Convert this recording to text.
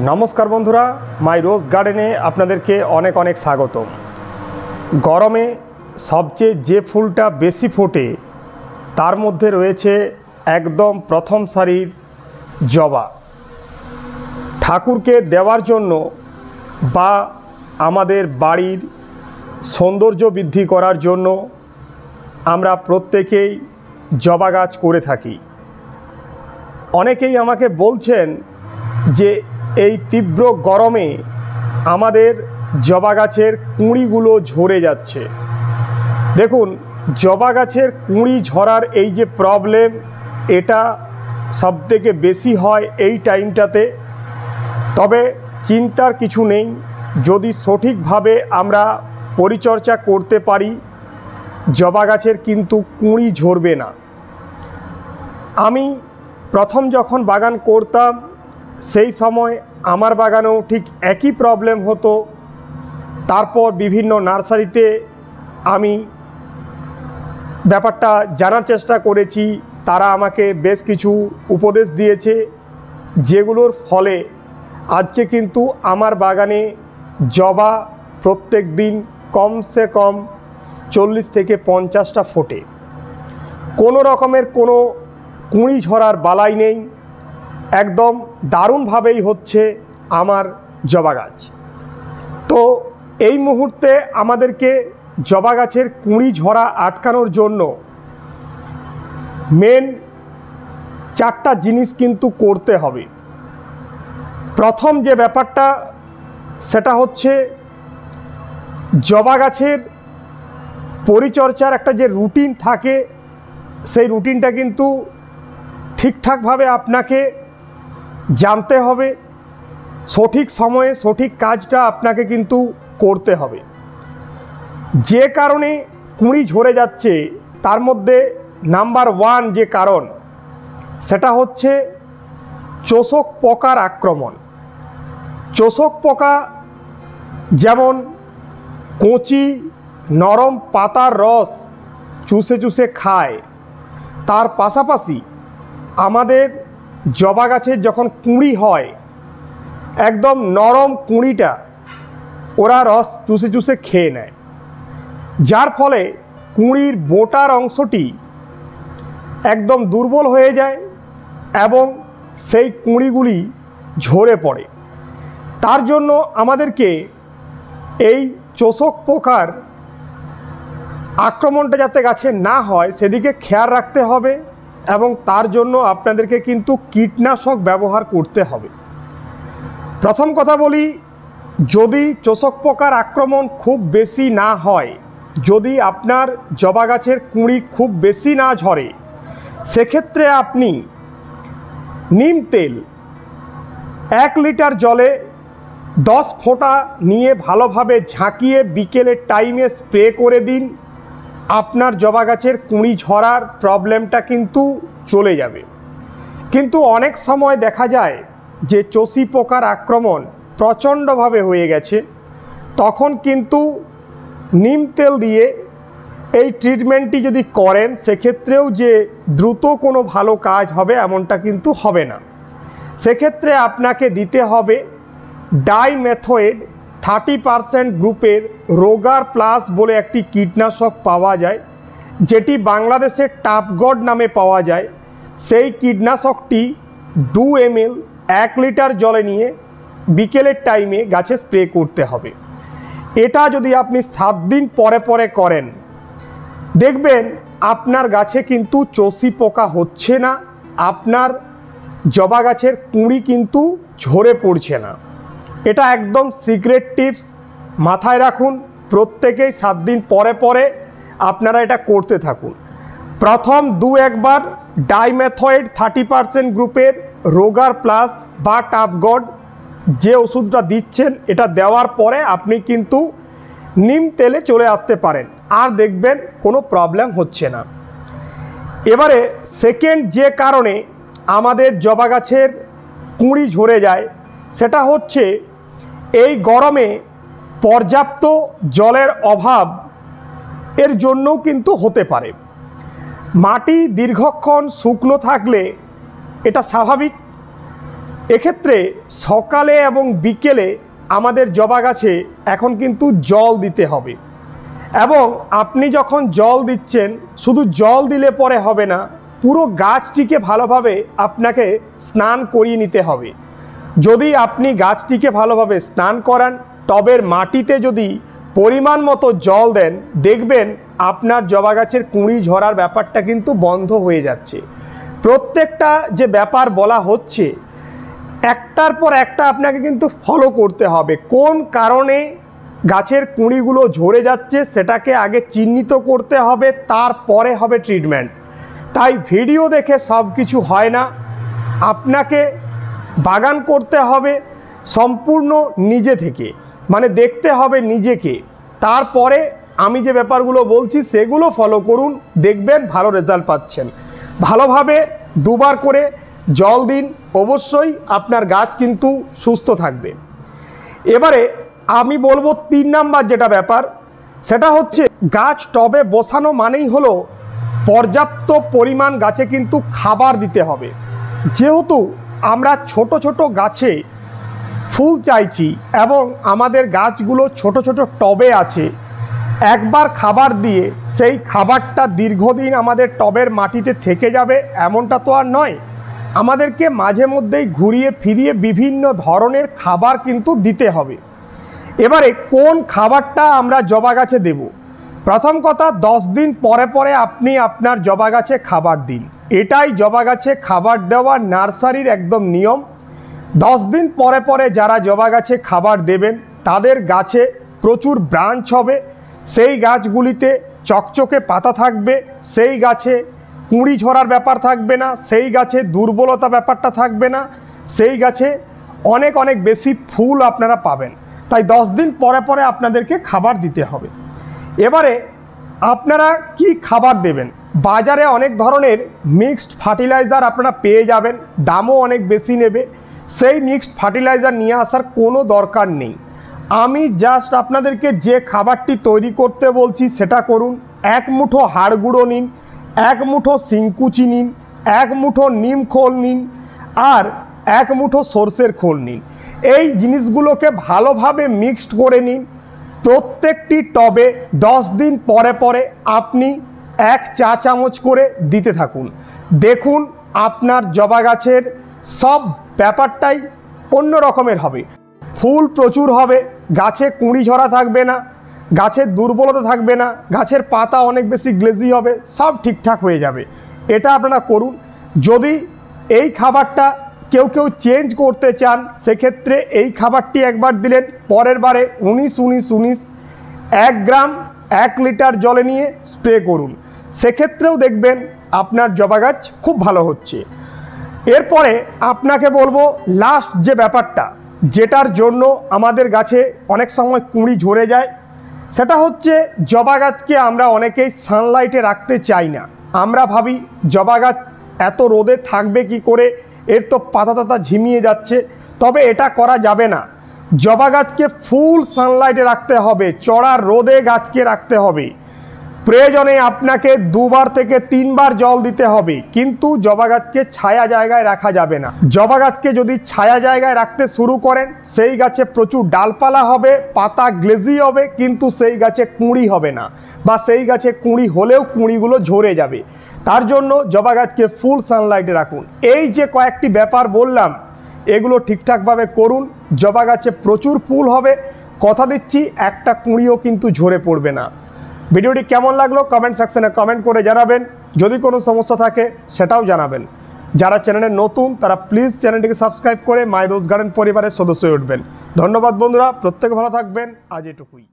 नमस्कार बंधुरा माई रोज गार्डने आपनादेरके अनेक अनेक स्वागत। गरमे सबचेये जे फुलटा बेशी फोटे तार मध्य रयेछे एकदम प्रथम सारिर जबा। ठाकुरके देवार जोन्नो बा आमादेर बाड़ीर सौंदर्य बृद्धि करार जोन्नो आमरा प्रत्येकेई जबा गाछ करे थाकी। अनेकेई आमाके बोलछेन जे এই তীব্র গরমে আমাদের জবা গাছের কুঁড়িগুলো ঝরে যাচ্ছে। দেখুন, জবা গাছের কুঁড়ি ঝরার এই যে প্রবলেম, এটা সবথেকে বেশি হয় এই টাইমটাতে। তবে চিন্তার কিছু নেই, যদি সঠিকভাবে আমরা পরিচর্যা করতে পারি জবা গাছের কিন্তু কুঁড়ি ঝরবে না। আমি প্রথম যখন বাগান করতাম সেই সময় আমার বাগানেও ঠিক একই প্রবলেম হতো। তারপর বিভিন্ন নার্সারিতে আমি ব্যাপারটা জানার চেষ্টা করেছি, তারা আমাকে বেশ কিছু উপদেশ দিয়েছে, যেগুলোর ফলে আজকে কিন্তু আমার বাগানে জবা প্রত্যেক দিন কমসে কম 40 থেকে 50টা ফোটে। কোনো রকমের কোনো কুঁড়ি ঝরার বালাই নেই, একদম দারুণভাবেই হচ্ছে আমার জবা গাছ। তো এই মুহূর্তে আমাদেরকে জবা গাছের কুঁড়ি ঝরা আটকানোর জন্য মেন 4টা জিনিস কিন্তু করতে হবে। প্রথম যে ব্যাপারটা সেটা হচ্ছে জবা গাছের পরিচর্যার একটা যে রুটিন থাকে, সেই রুটিনটা কিন্তু ঠিকঠাকভাবে আপনাকে জানতে হবে। সঠিক সময়ে সঠিক কাজটা আপনাকে কিন্তু করতে হবে। যে কারণে কুঁড়ি ঝরে যাচ্ছে তার মধ্যে নাম্বার 1 যে কারণ সেটা হচ্ছে চোষক পোকার আক্রমণ। চোষক পোকা যেমন কচি নরম পাতার রস চুষে চুষে খায়, তার পাশাপাশি আমাদের জবা গাছের যখন কুঁড়ি হয় একদম নরম কুঁড়িটা ওরা রস চুষে চুষে খেয়ে নেয়, যার ফলে কুঁড়ির বোটার অংশটি একদম দুর্বল হয়ে যায় এবং সেই কুঁড়িগুলি ঝরে পড়ে। তার জন্য আমাদেরকে এই চোষক পোকার আক্রমণটা যাতে গাছে না হয় সেদিকে খেয়াল রাখতে হবে এবং তার জন্য আপনাদেরকে কিন্তু কীটনাশক ব্যবহার করতে হবে। প্রথম কথা বলি, যদি চোষক পোকার আক্রমণ খুব বেশি না হয়, যদি আপনার জবা গাছের কুঁড়ি খুব বেশি না ঝরে, সেক্ষেত্রে আপনি নিম তেল 1 লিটার জলে 10 ফোঁটা নিয়ে ভালোভাবে ঝাঁকিয়ে বিকেলের টাইমে স্প্রে করে দিন। আপনার জবা গাছের কুঁড়ি ঝরার প্রবলেমটা কিন্তু চলে যাবে। কিন্তু অনেক সময় দেখা যায় যে চষি পোকার আক্রমণ প্রচণ্ডভাবে হয়ে গেছে, তখন কিন্তু নিম তেল দিয়ে এই ট্রিটমেন্টটি যদি করেন সেক্ষেত্রেও যে দ্রুত কোনো ভালো কাজ হবে এমনটা কিন্তু হবে না। সেক্ষেত্রে আপনাকে দিতে হবে ডাইমেথোয়েট 30% গ্রুপের রোগার প্লাস বলে একটি কীটনাশক পাওয়া যায়, যেটি বাংলাদেশের টাপগড নামে পাওয়া যায়। সেই কীটনাশকটি 2 ml 1 লিটার জলে নিয়ে বিকেলের টাইমে গাছে স্প্রে করতে হবে। এটা যদি আপনি 7 দিন পরে পরে করেন, দেখবেন আপনার গাছে কিন্তু চষি পোকা হচ্ছে না, আপনার জবা গাছের কুঁড়ি কিন্তু ঝরে পড়ছে না। এটা একদম সিক্রেট টিপস, মাথায় রাখুন। প্রত্যেকেই 7 দিন পরে পরে আপনারা এটা করতে থাকুন। প্রথম 2-1 বার ডাইমেথয়েড 30% গ্রুপের রোগার প্লাস বা টাপগড যে ওষুধটা দিচ্ছেন, এটা দেওয়ার পরে আপনি কিন্তু নিম তেলে চলে আসতে পারেন, আর দেখবেন কোনো প্রবলেম হচ্ছে না। এবারে সেকেন্ড যে কারণে আমাদের জবা গাছের কুঁড়ি ঝরে যায় সেটা হচ্ছে এই গরমে পর্যাপ্ত জলের অভাব এর জন্যও কিন্তু হতে পারে। মাটি দীর্ঘক্ষণ শুকনো থাকলে এটা স্বাভাবিক, এক্ষেত্রে সকালে এবং বিকেলে আমাদের জবা গাছে এখন কিন্তু জল দিতে হবে, এবং আপনি যখন জল দিচ্ছেন শুধু জল দিলে পরে হবে না, পুরো গাছটিকে ভালোভাবে আপনাকে স্নান করিয়ে নিতে হবে। যদি আপনি গাছটিকে ভালোভাবে স্নান করান, টবের মাটিতে যদি পরিমাণ মতো জল দেন, দেখবেন আপনার জবা গাছের কুঁড়ি ঝরার ব্যাপারটা কিন্তু বন্ধ হয়ে যাচ্ছে। প্রত্যেকটা যে ব্যাপার বলা হচ্ছে একটার পর একটা আপনাকে কিন্তু ফলো করতে হবে। কোন কারণে গাছের কুঁড়িগুলো ঝরে যাচ্ছে সেটাকে আগে চিহ্নিত করতে হবে, তারপরে হবে ট্রিটমেন্ট। তাই ভিডিও দেখে সব কিছু হয় না, আপনাকে বাগান করতে হবে সম্পূর্ণ নিজে থেকে, মানে দেখতে হবে নিজেকে। তারপরে আমি যে ব্যাপারগুলো বলছি সেগুলো ফলো করুন, দেখবেন ভালো রেজাল্ট পাচ্ছেন। ভালোভাবে দুবার করে জল দিন, অবশ্যই আপনার গাছ কিন্তু সুস্থ থাকবে। এবারে আমি বলবো 3 নাম্বার যেটা ব্যাপার, সেটা হচ্ছে গাছ টবে বসানো মানেই হলো পর্যাপ্ত পরিমাণ গাছে কিন্তু খাবার দিতে হবে। যেহেতু আমরা ছোট ছোট গাছে ফুল চাইছি এবং আমাদের গাছগুলো ছোট ছোট টবে আছে, একবার খাবার দিয়ে সেই খাবারটা দীর্ঘদিন আমাদের টবের মাটিতে থেকে যাবে এমনটা তো আর নয়। আমাদেরকে মাঝে মধ্যেই ঘুরিয়ে ফিরিয়ে বিভিন্ন ধরনের খাবার কিন্তু দিতে হবে। এবারে কোন খাবারটা আমরা জবা গাছে দেব? প্রথম কথা, 10 দিন পরে পরে আপনি আপনার জবা গাছে খাবার দিন। এটাই জবা গাছে খাবার দেওয়া নার্সারির একদম নিয়ম। 10 দিন পরে পরে যারা জবা গাছে খাবার দেবেন তাদের গাছে প্রচুর ব্রাঞ্চ হবে, সেই গাছগুলিতে চকচকে পাতা থাকবে, সেই গাছে কুঁড়ি ঝরার ব্যাপার থাকবে না, সেই গাছে দুর্বলতা ব্যাপারটা থাকবে না, সেই গাছে অনেক অনেক বেশি ফুল আপনারা পাবেন। তাই 10 দিন পরে পরে আপনাদেরকে খাবার দিতে হবে। এবারে আপনারা কি খাবার দেবেন? বাজারে অনেক ধরনের মিক্সড ফার্টিলাইজার আপনারা পেয়ে যাবেন, দামও অনেক বেশি নেবে। সেই মিক্সড ফার্টিলাইজার নিয়ে আসার কোনো দরকার নেই। আমি জাস্ট আপনাদেরকে যে খাবারটি তৈরি করতে বলছি সেটা করুন। 1 মুঠো হাড় গুঁড়ো নিন, 1 মুঠো শিংকুচি নিন, 1 মুঠো নিম খোল নিন, আর 1 মুঠো সর্ষের খোল নিন। এই জিনিসগুলোকে ভালোভাবে মিক্সড করে নিন। প্রত্যেকটি টবে 10 দিন পরে পরে আপনি 1 চা চামচ করে দিতে থাকুন। দেখুন আপনার জবা গাছের সব ব্যাপারটাই অন্য রকমের হবে। ফুল প্রচুর হবে, গাছে কুঁড়ি ঝরা থাকবে না, গাছের দুর্বলতা থাকবে না, গাছের পাতা অনেক বেশি গ্লেজি হবে, সব ঠিকঠাক হয়ে যাবে। এটা আপনারা করুন। যদি এই খাবারটা কেউ চেঞ্জ করতে চান, সেক্ষেত্রে এই খাবারটি একবার দিলেন, পরের বারে 19-19-19 1 গ্রাম 1 লিটার জলে নিয়ে স্প্রে করুন। সেক্ষেত্রেও দেখবেন আপনার জবা গাছ খুব ভালো হচ্ছে। এরপরে আপনাকে বলবো লাস্ট যে ব্যাপারটা, যেটার জন্য আমাদের গাছে অনেক সময় কুঁড়ি ঝরে যায়, সেটা হচ্ছে জবা গাছকে আমরা অনেকেই সানলাইটে রাখতে চাই না। আমরা ভাবি জবা গাছ এত রোদে থাকবে কি করে, এর তো পাতা টাতা ঝিমিয়ে যাচ্ছে। তবে এটা করা যাবে না। জবা গাছকে ফুল সানলাইটে রাখতে হবে, চড়া রোদে গাছকে রাখতে হবে। প্রয়োজনে আপনাকে 2 বার থেকে 3 বার জল দিতে হবে, কিন্তু জবা গাছকে ছায়া জায়গায় রাখা যাবে না। জবা গাছকে যদি ছায়া জায়গায় রাখতে শুরু করেন, সেই গাছে প্রচুর ডালপালা হবে, পাতা গ্লেজি হবে, কিন্তু সেই গাছে কুঁড়ি হবে না, বা সেই গাছে কুঁড়ি হলেও কুঁড়িগুলো ঝরে যাবে। তার জন্য জবা গাছকে ফুল সানলাইটে রাখুন। এই যে কয়েকটি ব্যাপার বললাম, এগুলো ঠিকঠাকভাবে করুন, জবা গাছে প্রচুর ফুল হবে। কথা দিচ্ছি একটা কুঁড়িও কিন্তু ঝরে পড়বে না। ভিডিওটি কেমন লাগলো কমেন্ট সেকশনে কমেন্ট করে জানাবেন। যদি কোনো সমস্যা থাকে সেটাও জানাবেন। যারা চ্যানেলে নতুন তারা প্লিজ চ্যানেলটিকে সাবস্ক্রাইব করে মাই রোজ গার্ডেন পরিবারের সদস্য হয়ে উঠবেন। ধন্যবাদ বন্ধুরা, প্রত্যেকে ভালো থাকবেন। আজ এটুকুই।